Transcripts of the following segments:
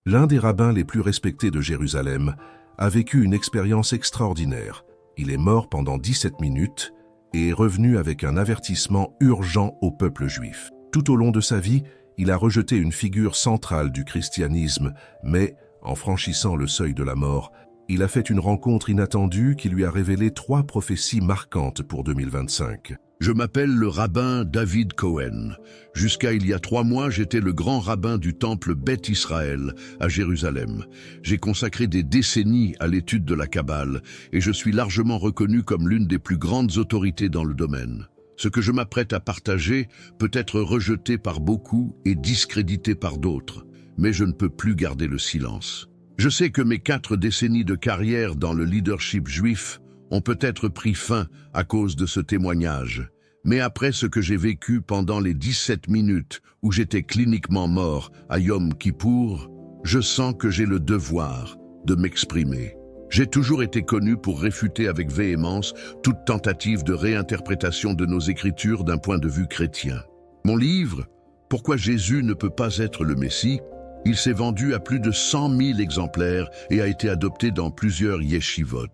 L'un des rabbins les plus respectés de Jérusalem a vécu une expérience extraordinaire. Il est mort pendant 17 minutes et est revenu avec un avertissement urgent au peuple juif. Tout au long de sa vie, il a rejeté une figure centrale du christianisme, mais, en franchissant le seuil de la mort, il a fait une rencontre inattendue qui lui a révélé 3 prophéties marquantes pour 2025. Je m'appelle le rabbin David Cohen. Jusqu'à il y a 3 mois, j'étais le grand rabbin du temple Beth Israël à Jérusalem. J'ai consacré des décennies à l'étude de la Kabbale et je suis largement reconnu comme l'une des plus grandes autorités dans le domaine. Ce que je m'apprête à partager peut être rejeté par beaucoup et discrédité par d'autres, mais je ne peux plus garder le silence. Je sais que mes 4 décennies de carrière dans le leadership juif ont peut-être pris fin à cause de ce témoignage. Mais après ce que j'ai vécu pendant les 17 minutes où j'étais cliniquement mort à Yom Kippour, je sens que j'ai le devoir de m'exprimer. J'ai toujours été connu pour réfuter avec véhémence toute tentative de réinterprétation de nos Écritures d'un point de vue chrétien. Mon livre, « Pourquoi Jésus ne peut pas être le Messie ?» il s'est vendu à plus de 100 000 exemplaires et a été adopté dans plusieurs yeshivot.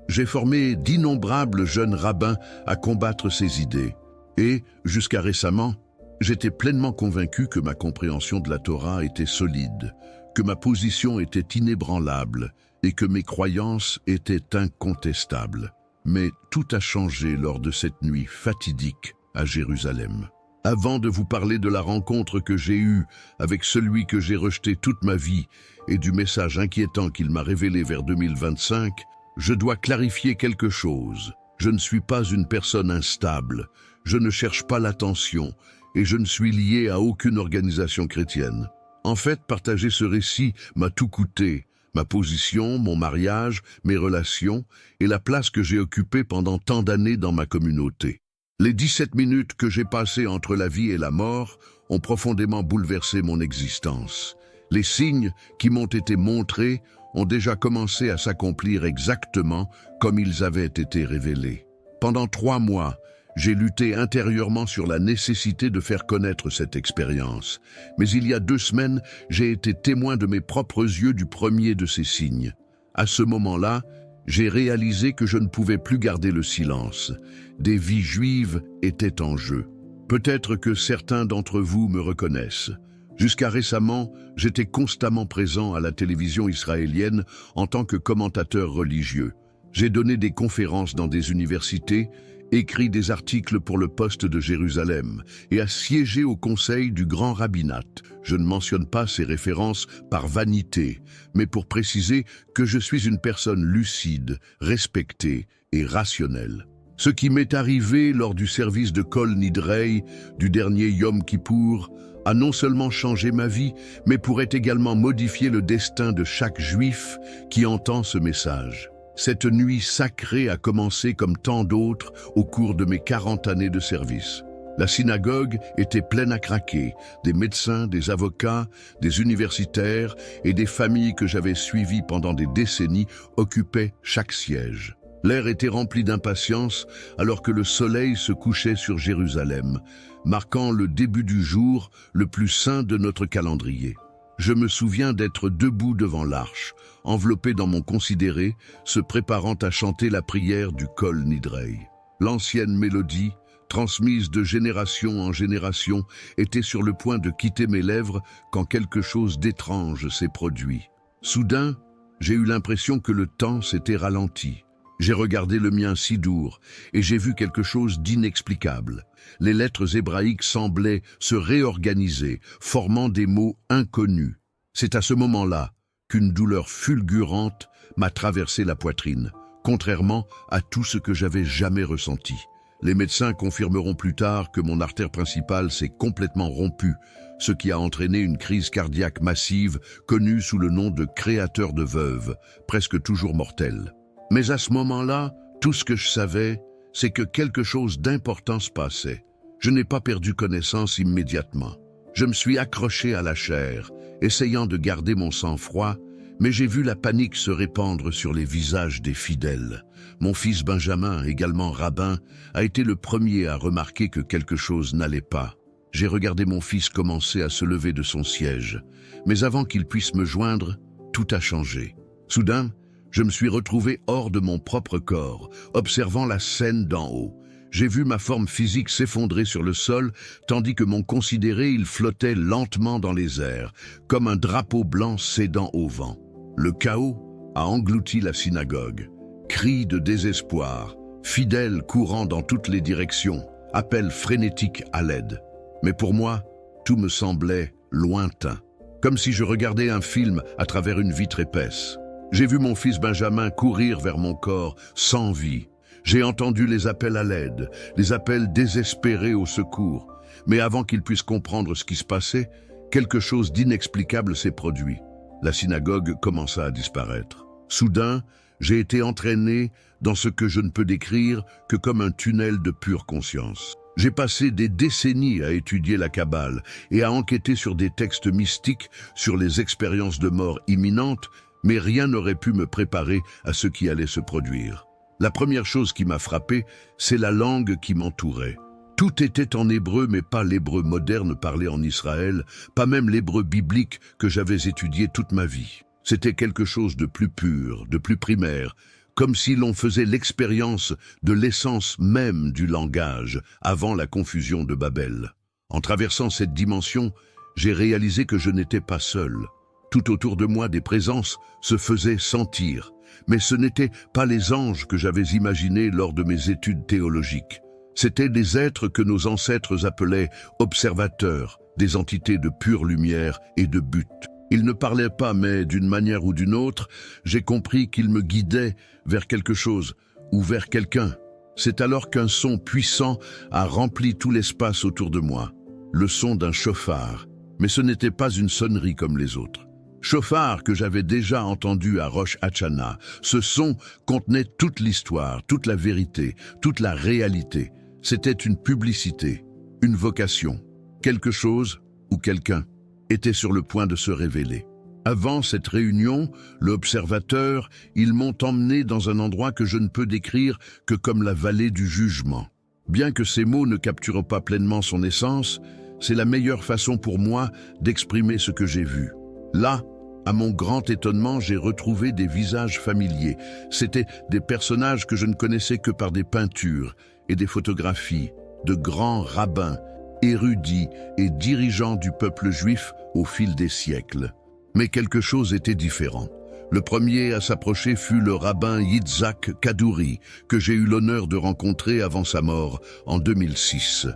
J'ai formé d'innombrables jeunes rabbins à combattre ces idées. Et, jusqu'à récemment, j'étais pleinement convaincu que ma compréhension de la Torah était solide, que ma position était inébranlable et que mes croyances étaient incontestables. Mais tout a changé lors de cette nuit fatidique à Jérusalem. Avant de vous parler de la rencontre que j'ai eue avec celui que j'ai rejeté toute ma vie et du message inquiétant qu'il m'a révélé vers 2025, je dois clarifier quelque chose. Je ne suis pas une personne instable, je ne cherche pas l'attention et je ne suis lié à aucune organisation chrétienne. En fait, partager ce récit m'a tout coûté, ma position, mon mariage, mes relations et la place que j'ai occupée pendant tant d'années dans ma communauté. Les 17 minutes que j'ai passées entre la vie et la mort ont profondément bouleversé mon existence. Les signes qui m'ont été montrés ont déjà commencé à s'accomplir exactement comme ils avaient été révélés. Pendant 3 mois, j'ai lutté intérieurement sur la nécessité de faire connaître cette expérience. Mais il y a 2 semaines, j'ai été témoin de mes propres yeux du premier de ces signes. À ce moment-là, j'ai réalisé que je ne pouvais plus garder le silence. Des vies juives étaient en jeu. Peut-être que certains d'entre vous me reconnaissent. Jusqu'à récemment, j'étais constamment présent à la télévision israélienne en tant que commentateur religieux. J'ai donné des conférences dans des universités, écrit des articles pour le Poste de Jérusalem et a siégé au conseil du Grand Rabbinat. Je ne mentionne pas ces références par vanité, mais pour préciser que je suis une personne lucide, respectée et rationnelle. Ce qui m'est arrivé lors du service de Kol Nidrei du dernier Yom Kippour a non seulement changé ma vie, mais pourrait également modifier le destin de chaque juif qui entend ce message. Cette nuit sacrée a commencé comme tant d'autres au cours de mes 40 années de service. La synagogue était pleine à craquer, des médecins, des avocats, des universitaires et des familles que j'avais suivies pendant des décennies occupaient chaque siège. L'air était rempli d'impatience alors que le soleil se couchait sur Jérusalem, marquant le début du jour le plus saint de notre calendrier. Je me souviens d'être debout devant l'arche, enveloppé dans mon considéré, se préparant à chanter la prière du Kol Nidrei. L'ancienne mélodie, transmise de génération en génération, était sur le point de quitter mes lèvres quand quelque chose d'étrange s'est produit. Soudain, j'ai eu l'impression que le temps s'était ralenti. J'ai regardé le mien Sidour et j'ai vu quelque chose d'inexplicable. Les lettres hébraïques semblaient se réorganiser, formant des mots inconnus. C'est à ce moment-là qu'une douleur fulgurante m'a traversé la poitrine, contrairement à tout ce que j'avais jamais ressenti. Les médecins confirmeront plus tard que mon artère principale s'est complètement rompue, ce qui a entraîné une crise cardiaque massive connue sous le nom de créateur de veuve, presque toujours mortelle. Mais à ce moment-là, tout ce que je savais, c'est que quelque chose d'important se passait. Je n'ai pas perdu connaissance immédiatement. Je me suis accroché à la chair, essayant de garder mon sang-froid, mais j'ai vu la panique se répandre sur les visages des fidèles. Mon fils Benjamin, également rabbin, a été le premier à remarquer que quelque chose n'allait pas. J'ai regardé mon fils commencer à se lever de son siège, mais avant qu'il puisse me joindre, tout a changé. Soudain, je me suis retrouvé hors de mon propre corps, observant la scène d'en haut. J'ai vu ma forme physique s'effondrer sur le sol, tandis que mon considéré, il flottait lentement dans les airs, comme un drapeau blanc cédant au vent. Le chaos a englouti la synagogue. Cris de désespoir, fidèles courant dans toutes les directions, appels frénétiques à l'aide. Mais pour moi, tout me semblait lointain, comme si je regardais un film à travers une vitre épaisse. J'ai vu mon fils Benjamin courir vers mon corps sans vie. J'ai entendu les appels à l'aide, les appels désespérés au secours. Mais avant qu'il puisse comprendre ce qui se passait, quelque chose d'inexplicable s'est produit. La synagogue commença à disparaître. Soudain, j'ai été entraîné dans ce que je ne peux décrire que comme un tunnel de pure conscience. J'ai passé des décennies à étudier la Kabbale et à enquêter sur des textes mystiques, sur les expériences de mort imminentes, mais rien n'aurait pu me préparer à ce qui allait se produire. La première chose qui m'a frappé, c'est la langue qui m'entourait. Tout était en hébreu, mais pas l'hébreu moderne parlé en Israël, pas même l'hébreu biblique que j'avais étudié toute ma vie. C'était quelque chose de plus pur, de plus primaire, comme si l'on faisait l'expérience de l'essence même du langage avant la confusion de Babel. En traversant cette dimension, j'ai réalisé que je n'étais pas seul. Tout autour de moi, des présences se faisaient sentir. Mais ce n'étaient pas les anges que j'avais imaginés lors de mes études théologiques. C'étaient des êtres que nos ancêtres appelaient observateurs, des entités de pure lumière et de but. Ils ne parlaient pas, mais d'une manière ou d'une autre, j'ai compris qu'ils me guidaient vers quelque chose ou vers quelqu'un. C'est alors qu'un son puissant a rempli tout l'espace autour de moi. Le son d'un chauffard. Mais ce n'était pas une sonnerie comme les autres. Chauffard que j'avais déjà entendu à Rosh Hashanah. Ce son contenait toute l'histoire, toute la vérité, toute la réalité. C'était une publicité, une vocation. Quelque chose ou quelqu'un était sur le point de se révéler. Avant cette réunion, l'observateur, ils m'ont emmené dans un endroit que je ne peux décrire que comme la vallée du jugement. Bien que ces mots ne capturent pas pleinement son essence, c'est la meilleure façon pour moi d'exprimer ce que j'ai vu. Là, à mon grand étonnement, j'ai retrouvé des visages familiers. C'étaient des personnages que je ne connaissais que par des peintures et des photographies, de grands rabbins, érudits et dirigeants du peuple juif au fil des siècles. Mais quelque chose était différent. Le premier à s'approcher fut le rabbin Yitzhak Kadouri, que j'ai eu l'honneur de rencontrer avant sa mort en 2006.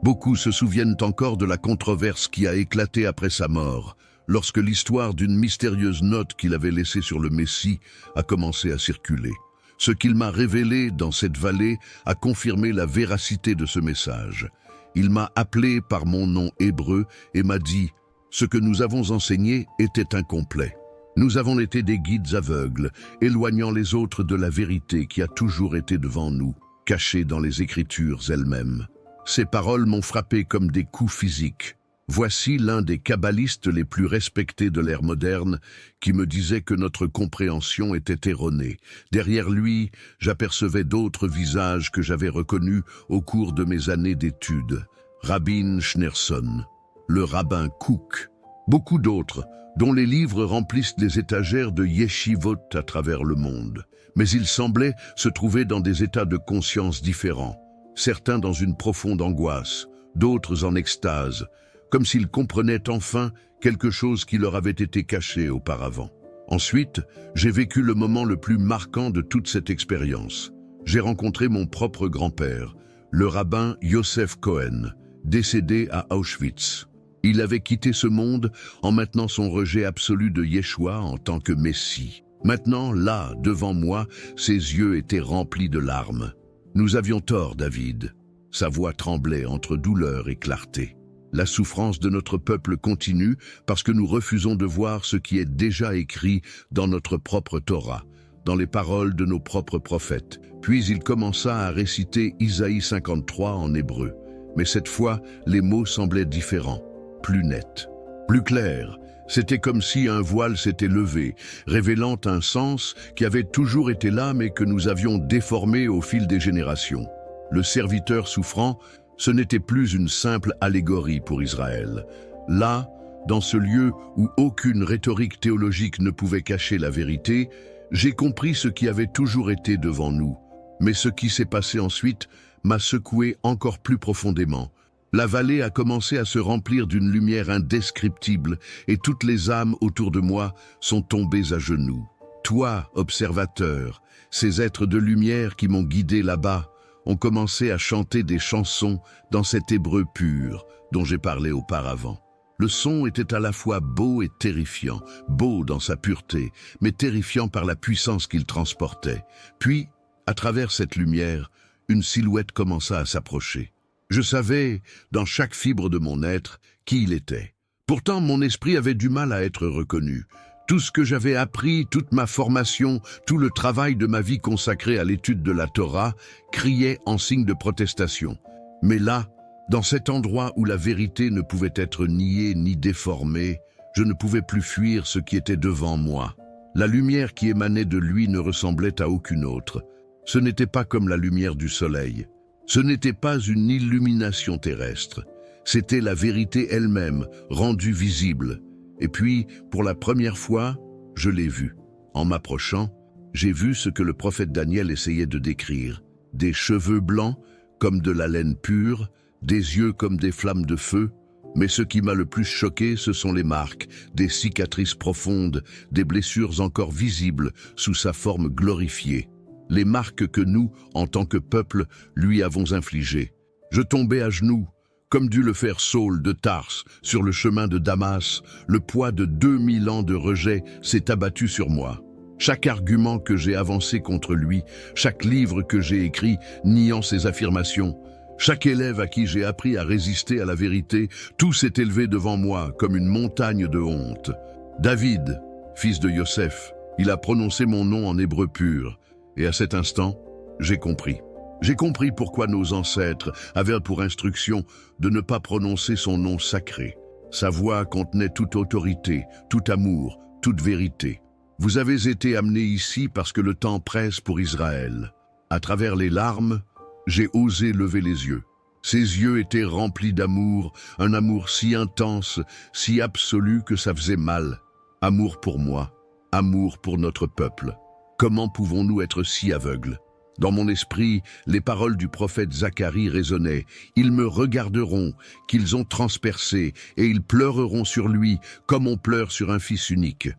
Beaucoup se souviennent encore de la controverse qui a éclaté après sa mort, lorsque l'histoire d'une mystérieuse note qu'il avait laissée sur le Messie a commencé à circuler. Ce qu'il m'a révélé dans cette vallée a confirmé la véracité de ce message. Il m'a appelé par mon nom hébreu et m'a dit « Ce que nous avons enseigné était incomplet. Nous avons été des guides aveugles, éloignant les autres de la vérité qui a toujours été devant nous, cachée dans les Écritures elles-mêmes. » Ces paroles m'ont frappé comme des coups physiques. Voici l'un des kabbalistes les plus respectés de l'ère moderne qui me disait que notre compréhension était erronée. Derrière lui, j'apercevais d'autres visages que j'avais reconnus au cours de mes années d'études. Rabbi Schneerson, le rabbin Kook, beaucoup d'autres, dont les livres remplissent les étagères de yeshivot à travers le monde. Mais ils semblaient se trouver dans des états de conscience différents, certains dans une profonde angoisse, d'autres en extase, comme s'ils comprenaient enfin quelque chose qui leur avait été caché auparavant. Ensuite, j'ai vécu le moment le plus marquant de toute cette expérience. J'ai rencontré mon propre grand-père, le rabbin Yosef Cohen, décédé à Auschwitz. Il avait quitté ce monde en maintenant son rejet absolu de Yeshua en tant que Messie. Maintenant, là, devant moi, ses yeux étaient remplis de larmes. « Nous avions tort, David. » Sa voix tremblait entre douleur et clarté. La souffrance de notre peuple continue parce que nous refusons de voir ce qui est déjà écrit dans notre propre Torah, dans les paroles de nos propres prophètes. Puis il commença à réciter Isaïe 53 en hébreu. Mais cette fois, les mots semblaient différents, plus nets, plus clairs. C'était comme si un voile s'était levé, révélant un sens qui avait toujours été là mais que nous avions déformé au fil des générations. Le serviteur souffrant Ce n'était plus une simple allégorie pour Israël. Là, dans ce lieu où aucune rhétorique théologique ne pouvait cacher la vérité, j'ai compris ce qui avait toujours été devant nous. Mais ce qui s'est passé ensuite m'a secoué encore plus profondément. La vallée a commencé à se remplir d'une lumière indescriptible et toutes les âmes autour de moi sont tombées à genoux. Toi, observateur, ces êtres de lumière qui m'ont guidé là-bas, ont commencé à chanter des chansons dans cet hébreu pur dont j'ai parlé auparavant. Le son était à la fois beau et terrifiant, beau dans sa pureté, mais terrifiant par la puissance qu'il transportait. Puis, à travers cette lumière, une silhouette commença à s'approcher. Je savais, dans chaque fibre de mon être, qui il était. Pourtant, mon esprit avait du mal à être reconnu. Tout ce que j'avais appris, toute ma formation, tout le travail de ma vie consacré à l'étude de la Torah, criait en signe de protestation. Mais là, dans cet endroit où la vérité ne pouvait être niée ni déformée, je ne pouvais plus fuir ce qui était devant moi. La lumière qui émanait de lui ne ressemblait à aucune autre. Ce n'était pas comme la lumière du soleil. Ce n'était pas une illumination terrestre. C'était la vérité elle-même, rendue visible. Et puis, pour la première fois, je l'ai vue. En m'approchant, j'ai vu ce que le prophète Daniel essayait de décrire. Des cheveux blancs, comme de la laine pure, des yeux comme des flammes de feu. Mais ce qui m'a le plus choqué, ce sont les marques, des cicatrices profondes, des blessures encore visibles sous sa forme glorifiée. Les marques que nous, en tant que peuple, lui avons infligées. Je tombais à genoux, comme dut le faire Saul de Tarse sur le chemin de Damas. Le poids de 2000 ans de rejet s'est abattu sur moi. Chaque argument que j'ai avancé contre lui, chaque livre que j'ai écrit niant ses affirmations, chaque élève à qui j'ai appris à résister à la vérité, tout s'est élevé devant moi comme une montagne de honte. David, fils de Yosef, il a prononcé mon nom en hébreu pur. Et à cet instant, j'ai compris. J'ai compris pourquoi nos ancêtres avaient pour instruction de ne pas prononcer son nom sacré. Sa voix contenait toute autorité, tout amour, toute vérité. Vous avez été amenés ici parce que le temps presse pour Israël. À travers les larmes, j'ai osé lever les yeux. Ses yeux étaient remplis d'amour, un amour si intense, si absolu que ça faisait mal. Amour pour moi, amour pour notre peuple. Comment pouvons-nous être si aveugles? Dans mon esprit, les paroles du prophète Zacharie résonnaient. Ils me regarderont, qu'ils ont transpercé, et ils pleureront sur lui, comme on pleure sur un fils unique.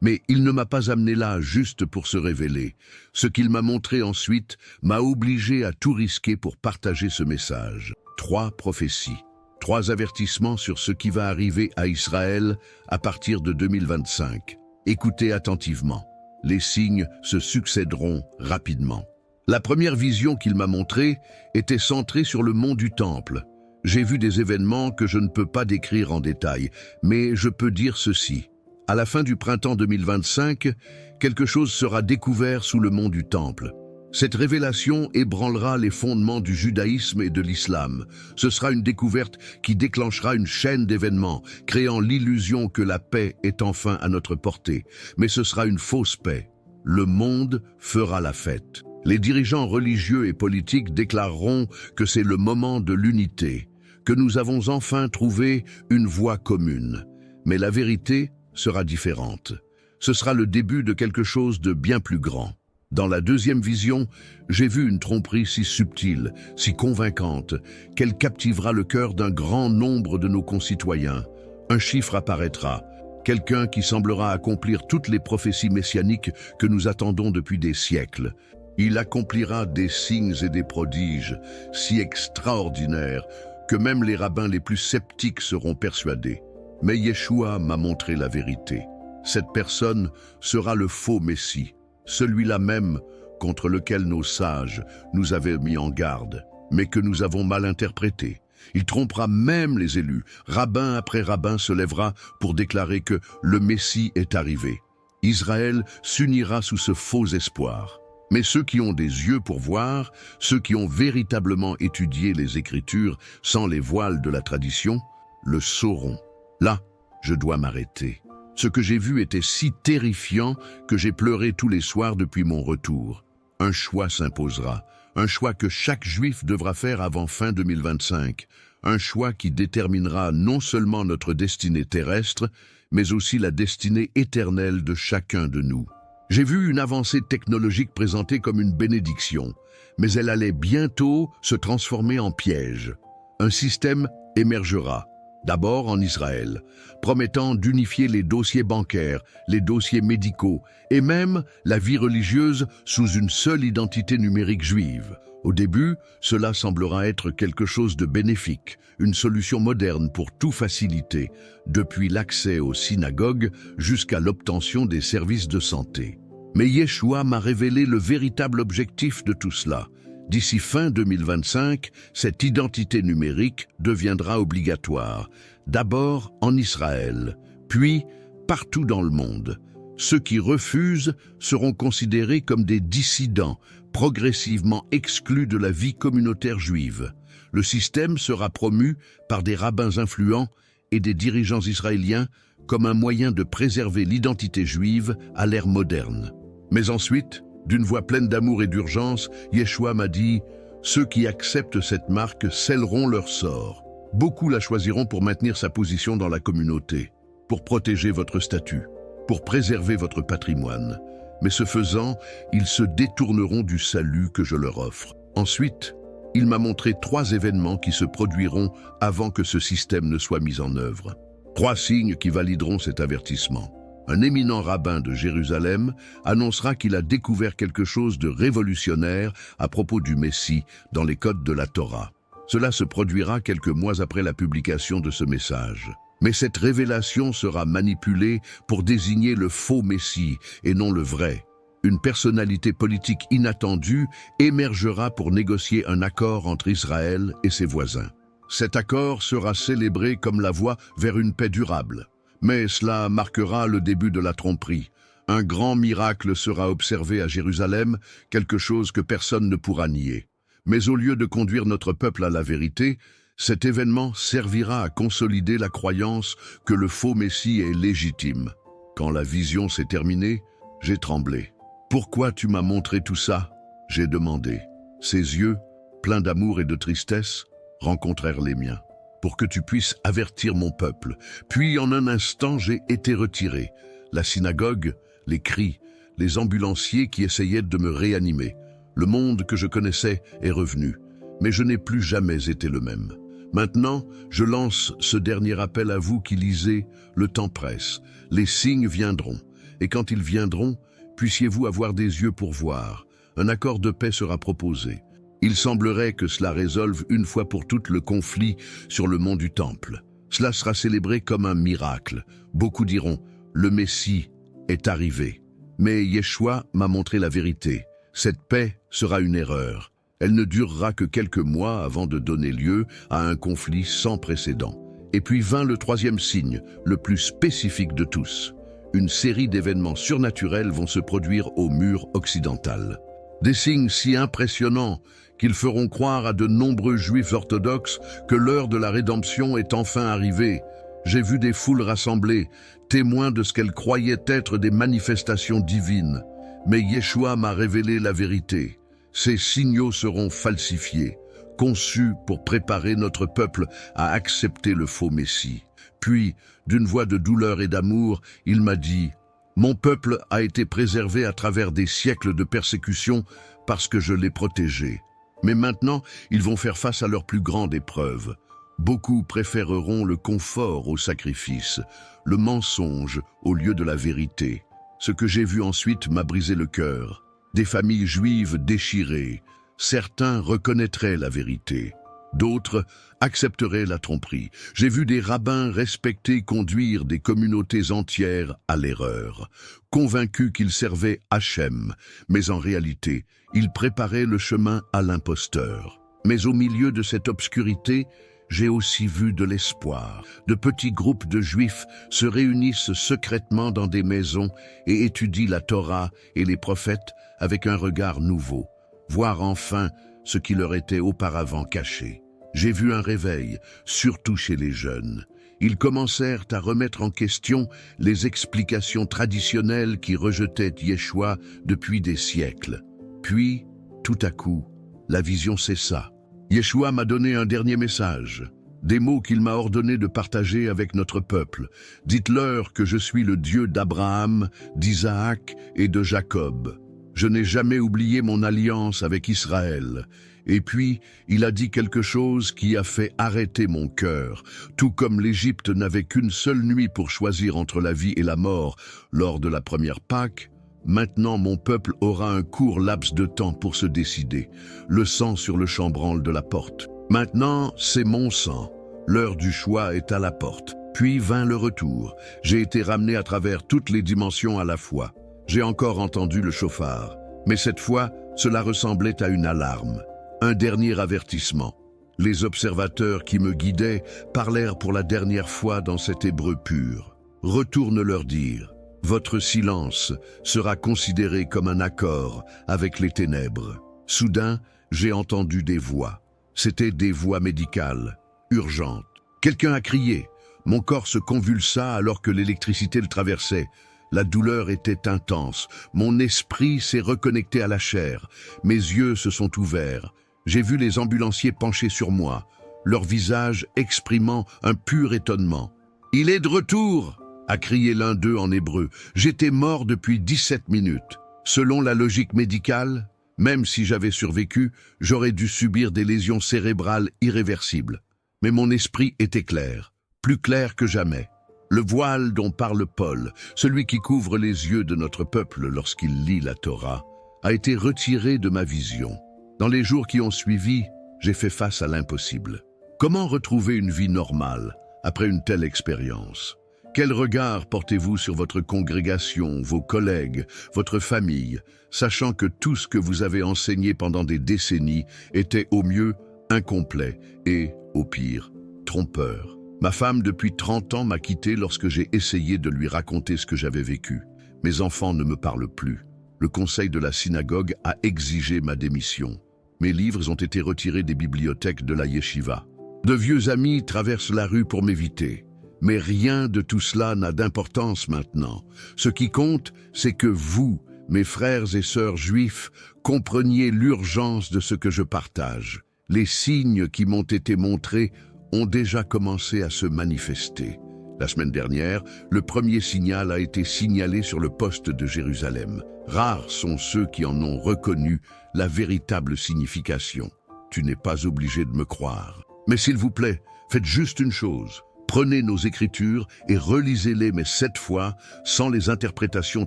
Mais il ne m'a pas amené là juste pour se révéler. Ce qu'il m'a montré ensuite m'a obligé à tout risquer pour partager ce message. 3 prophéties, 3 avertissements sur ce qui va arriver à Israël à partir de 2025. Écoutez attentivement. Les signes se succéderont rapidement. La première vision qu'il m'a montrée était centrée sur le mont du Temple. J'ai vu des événements que je ne peux pas décrire en détail, mais je peux dire ceci. À la fin du printemps 2025, quelque chose sera découvert sous le mont du Temple. Cette révélation ébranlera les fondements du judaïsme et de l'islam. Ce sera une découverte qui déclenchera une chaîne d'événements, créant l'illusion que la paix est enfin à notre portée. Mais ce sera une fausse paix. Le monde fera la fête. Les dirigeants religieux et politiques déclareront que c'est le moment de l'unité, que nous avons enfin trouvé une voie commune. Mais la vérité sera différente. Ce sera le début de quelque chose de bien plus grand. Dans la deuxième vision, j'ai vu une tromperie si subtile, si convaincante, qu'elle captivera le cœur d'un grand nombre de nos concitoyens. Un chiffre apparaîtra, quelqu'un qui semblera accomplir toutes les prophéties messianiques que nous attendons depuis des siècles. Il accomplira des signes et des prodiges si extraordinaires que même les rabbins les plus sceptiques seront persuadés. Mais Yeshua m'a montré la vérité. Cette personne sera le faux Messie, celui-là même contre lequel nos sages nous avaient mis en garde, mais que nous avons mal interprété. Il trompera même les élus. Rabbin après rabbin se lèvera pour déclarer que le Messie est arrivé. Israël s'unira sous ce faux espoir. Mais ceux qui ont des yeux pour voir, ceux qui ont véritablement étudié les Écritures sans les voiles de la tradition, le sauront. Là, je dois m'arrêter. Ce que j'ai vu était si terrifiant que j'ai pleuré tous les soirs depuis mon retour. Un choix s'imposera, Un choix que chaque juif devra faire avant fin 2025. Un choix qui déterminera non seulement notre destinée terrestre, mais aussi la destinée éternelle de chacun de nous. J'ai vu une avancée technologique présentée comme une bénédiction, mais elle allait bientôt se transformer en piège. Un système émergera, d'abord en Israël, promettant d'unifier les dossiers bancaires, les dossiers médicaux et même la vie religieuse sous une seule identité numérique juive. Au début, cela semblera être quelque chose de bénéfique, une solution moderne pour tout faciliter, depuis l'accès aux synagogues jusqu'à l'obtention des services de santé. Mais Yeshua m'a révélé le véritable objectif de tout cela. D'ici fin 2025, cette identité numérique deviendra obligatoire, d'abord en Israël, puis partout dans le monde. Ceux qui refusent seront considérés comme des dissidents, progressivement exclus de la vie communautaire juive. Le système sera promu par des rabbins influents et des dirigeants israéliens comme un moyen de préserver l'identité juive à l'ère moderne. Mais ensuite, d'une voix pleine d'amour et d'urgence, Yeshua m'a dit « Ceux qui acceptent cette marque scelleront leur sort. Beaucoup la choisiront pour maintenir sa position dans la communauté, pour protéger votre statut, pour préserver votre patrimoine. Mais ce faisant, ils se détourneront du salut que je leur offre. » Ensuite, il m'a montré 3 événements qui se produiront avant que ce système ne soit mis en œuvre. 3 signes qui valideront cet avertissement. Un éminent rabbin de Jérusalem annoncera qu'il a découvert quelque chose de révolutionnaire à propos du Messie dans les codes de la Torah. Cela se produira quelques mois après la publication de ce message. Mais cette révélation sera manipulée pour désigner le faux Messie et non le vrai. Une personnalité politique inattendue émergera pour négocier un accord entre Israël et ses voisins. Cet accord sera célébré comme la voie vers une paix durable. Mais cela marquera le début de la tromperie. Un grand miracle sera observé à Jérusalem, quelque chose que personne ne pourra nier. Mais au lieu de conduire notre peuple à la vérité, cet événement servira à consolider la croyance que le faux Messie est légitime. Quand la vision s'est terminée, j'ai tremblé. « Pourquoi tu m'as montré tout ça ?» j'ai demandé. Ses yeux, pleins d'amour et de tristesse, rencontrèrent les miens. « Pour que tu puisses avertir mon peuple. » Puis en un instant, j'ai été retiré. La synagogue, les cris, les ambulanciers qui essayaient de me réanimer. Le monde que je connaissais est revenu, mais je n'ai plus jamais été le même. Maintenant, je lance ce dernier appel à vous qui lisez « Le temps presse, les signes viendront, et quand ils viendront, puissiez-vous avoir des yeux pour voir. Un accord de paix sera proposé. Il semblerait que cela résolve une fois pour toutes le conflit sur le mont du Temple. Cela sera célébré comme un miracle. Beaucoup diront « Le Messie est arrivé ». Mais Yeshua m'a montré la vérité. Cette paix sera une erreur. Elle ne durera que quelques mois avant de donner lieu à un conflit sans précédent. Et puis vint le 3e signe, le plus spécifique de tous. Une série d'événements surnaturels vont se produire au mur occidental. Des signes si impressionnants qu'ils feront croire à de nombreux juifs orthodoxes que l'heure de la rédemption est enfin arrivée. J'ai vu des foules rassemblées, témoins de ce qu'elles croyaient être des manifestations divines. Mais Yeshua m'a révélé la vérité. Ces signaux seront falsifiés, conçus pour préparer notre peuple à accepter le faux Messie. Puis, d'une voix de douleur et d'amour, il m'a dit « Mon peuple a été préservé à travers des siècles de persécution parce que je l'ai protégé. Mais maintenant, ils vont faire face à leur plus grande épreuve. Beaucoup préféreront le confort au sacrifice, le mensonge au lieu de la vérité. Ce que j'ai vu ensuite m'a brisé le cœur. Des familles juives déchirées. Certains reconnaîtraient la vérité. D'autres accepteraient la tromperie. J'ai vu des rabbins respectés conduire des communautés entières à l'erreur, convaincus qu'ils servaient Hachem, mais en réalité, ils préparaient le chemin à l'imposteur. Mais au milieu de cette obscurité, j'ai aussi vu de l'espoir. De petits groupes de Juifs se réunissent secrètement dans des maisons et étudient la Torah et les prophètes avec un regard nouveau, voir enfin ce qui leur était auparavant caché. J'ai vu un réveil, surtout chez les jeunes. Ils commencèrent à remettre en question les explications traditionnelles qui rejetaient Yeshua depuis des siècles. Puis, tout à coup, La vision cessa. Yeshua m'a donné un dernier message, des mots qu'il m'a ordonné de partager avec notre peuple. Dites-leur que je suis le Dieu d'Abraham, d'Isaac et de Jacob. Je n'ai jamais oublié mon alliance avec Israël. Et puis, il a dit quelque chose qui a fait arrêter mon cœur. Tout comme l'Égypte n'avait qu'une seule nuit pour choisir entre la vie et la mort lors de la première Pâque, maintenant mon peuple aura un court laps de temps pour se décider. Le sang sur le chambranle de la porte. Maintenant, c'est mon sang. L'heure du choix est à la porte. Puis vint le retour. J'ai été ramené à travers toutes les dimensions à la fois. J'ai encore entendu le chauffard. Mais cette fois, cela ressemblait à une alarme. Un dernier avertissement. Les observateurs qui me guidaient parlèrent pour la dernière fois dans cet hébreu pur. Retourne leur dire, votre silence sera considéré comme un accord avec les ténèbres. Soudain, j'ai entendu des voix. C'étaient des voix médicales, urgentes. Quelqu'un a crié. Mon corps se convulsa alors que l'électricité le traversait. La douleur était intense. Mon esprit s'est reconnecté à la chair. Mes yeux se sont ouverts. J'ai vu les ambulanciers penchés sur moi, leur visage exprimant un pur étonnement. « Il est de retour !» a crié l'un d'eux en hébreu. « J'étais mort depuis 17 minutes. Selon la logique médicale, même si j'avais survécu, j'aurais dû subir des lésions cérébrales irréversibles. Mais mon esprit était clair, plus clair que jamais. Le voile dont parle Paul, celui qui couvre les yeux de notre peuple lorsqu'il lit la Torah, a été retiré de ma vision. Dans les jours qui ont suivi, j'ai fait face à l'impossible. Comment retrouver une vie normale après une telle expérience? Quel regard portez-vous sur votre congrégation, vos collègues, votre famille, sachant que tout ce que vous avez enseigné pendant des décennies était au mieux incomplet et, au pire, trompeur? Ma femme, depuis 30 ans, m'a quitté lorsque j'ai essayé de lui raconter ce que j'avais vécu. Mes enfants ne me parlent plus. Le conseil de la synagogue a exigé ma démission. Mes livres ont été retirés des bibliothèques de la yeshiva. De vieux amis traversent la rue pour m'éviter. Mais rien de tout cela n'a d'importance maintenant. Ce qui compte, c'est que vous, mes frères et sœurs juifs, compreniez l'urgence de ce que je partage. Les signes qui m'ont été montrés ont déjà commencé à se manifester. La semaine dernière, le premier signal a été signalé sur le poste de Jérusalem. Rares sont ceux qui en ont reconnu la véritable signification. Tu n'es pas obligé de me croire. Mais s'il vous plaît, faites juste une chose. Prenez nos écritures et relisez-les, mais cette fois, sans les interprétations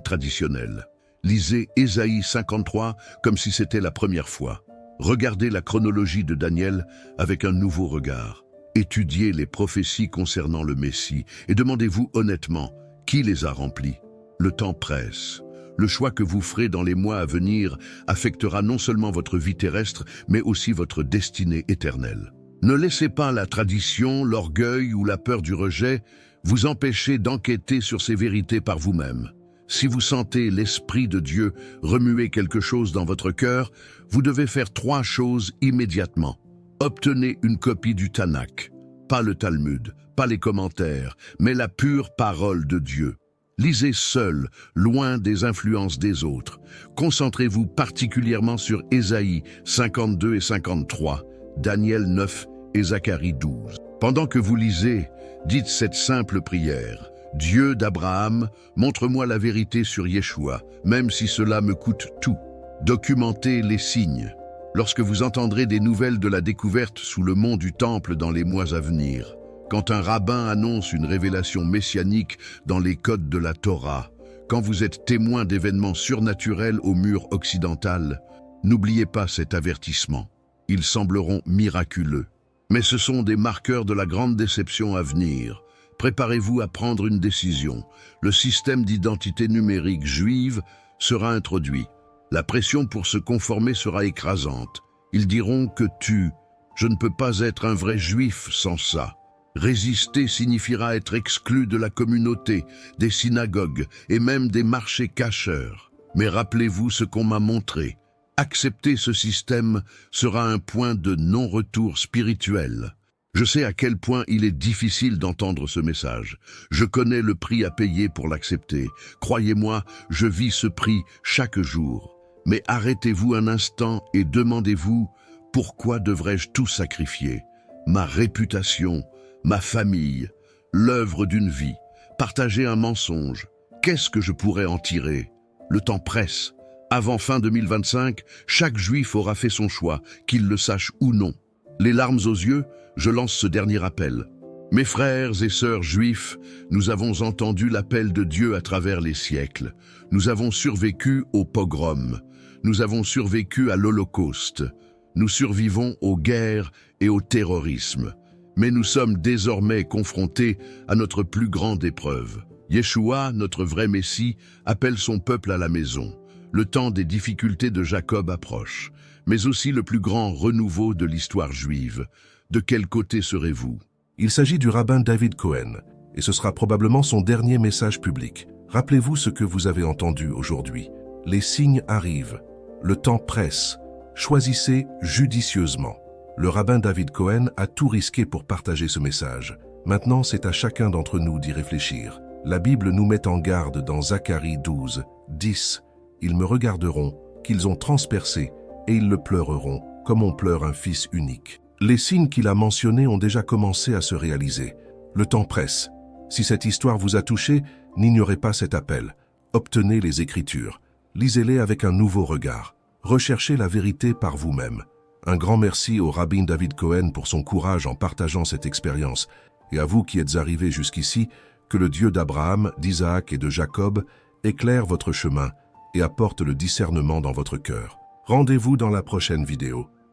traditionnelles. Lisez Ésaïe 53 comme si c'était la première fois. Regardez la chronologie de Daniel avec un nouveau regard. Étudiez les prophéties concernant le Messie et demandez-vous honnêtement, qui les a remplies? Le temps presse. Le choix que vous ferez dans les mois à venir affectera non seulement votre vie terrestre, mais aussi votre destinée éternelle. Ne laissez pas la tradition, l'orgueil ou la peur du rejet vous empêcher d'enquêter sur ces vérités par vous-même. Si vous sentez l'Esprit de Dieu remuer quelque chose dans votre cœur, vous devez faire 3 choses immédiatement. Obtenez une copie du Tanakh, pas le Talmud, pas les commentaires, mais la pure parole de Dieu. Lisez seul, loin des influences des autres. Concentrez-vous particulièrement sur Ésaïe 52 et 53, Daniel 9 et Zacharie 12. Pendant que vous lisez, dites cette simple prière. Dieu d'Abraham, montre-moi la vérité sur Yeshua, même si cela me coûte tout. Documentez les signes. Lorsque vous entendrez des nouvelles de la découverte sous le mont du Temple dans les mois à venir, quand un rabbin annonce une révélation messianique dans les codes de la Torah, quand vous êtes témoin d'événements surnaturels au mur occidental, n'oubliez pas cet avertissement. Ils sembleront miraculeux, mais ce sont des marqueurs de la grande déception à venir. Préparez-vous à prendre une décision. Le système d'identité numérique juive sera introduit. La pression pour se conformer sera écrasante. Ils diront que je ne peux pas être un vrai juif sans ça. Résister signifiera être exclu de la communauté, des synagogues et même des marchés cacheurs. Mais rappelez-vous ce qu'on m'a montré. Accepter ce système sera un point de non-retour spirituel. Je sais à quel point il est difficile d'entendre ce message. Je connais le prix à payer pour l'accepter. Croyez-moi, je vis ce prix chaque jour. Mais arrêtez-vous un instant et demandez-vous Pourquoi devrais-je tout sacrifier? Ma réputation, ma famille, l'œuvre d'une vie, partager un mensonge. Qu'est-ce que je pourrais en tirer? Le temps presse. Avant fin 2025, chaque juif aura fait son choix, qu'il le sache ou non. Les larmes aux yeux, je lance ce dernier appel. Mes frères et sœurs juifs, nous avons entendu l'appel de Dieu à travers les siècles. Nous avons survécu au pogrom. Nous avons survécu à l'Holocauste. Nous survivons aux guerres et au terrorisme. Mais nous sommes désormais confrontés à notre plus grande épreuve. Yeshua, notre vrai Messie, appelle son peuple à la maison. Le temps des difficultés de Jacob approche, mais aussi le plus grand renouveau de l'histoire juive. De quel côté serez-vous? Il s'agit du rabbin David Cohen, et ce sera probablement son dernier message public. Rappelez-vous ce que vous avez entendu aujourd'hui. Les signes arrivent. Le temps presse. Choisissez judicieusement. Le rabbin David Cohen a tout risqué pour partager ce message. Maintenant, c'est à chacun d'entre nous d'y réfléchir. La Bible nous met en garde dans Zacharie 12, 10. Ils me regarderont, qu'ils ont transpercé, et ils le pleureront, comme on pleure un fils unique. Les signes qu'il a mentionnés ont déjà commencé à se réaliser. Le temps presse. Si cette histoire vous a touché, n'ignorez pas cet appel. Obtenez les Écritures. Lisez-les avec un nouveau regard. Recherchez la vérité par vous-même. Un grand merci au rabbin David Cohen pour son courage en partageant cette expérience. Et à vous qui êtes arrivés jusqu'ici, que le Dieu d'Abraham, d'Isaac et de Jacob éclaire votre chemin et apporte le discernement dans votre cœur. Rendez-vous dans la prochaine vidéo.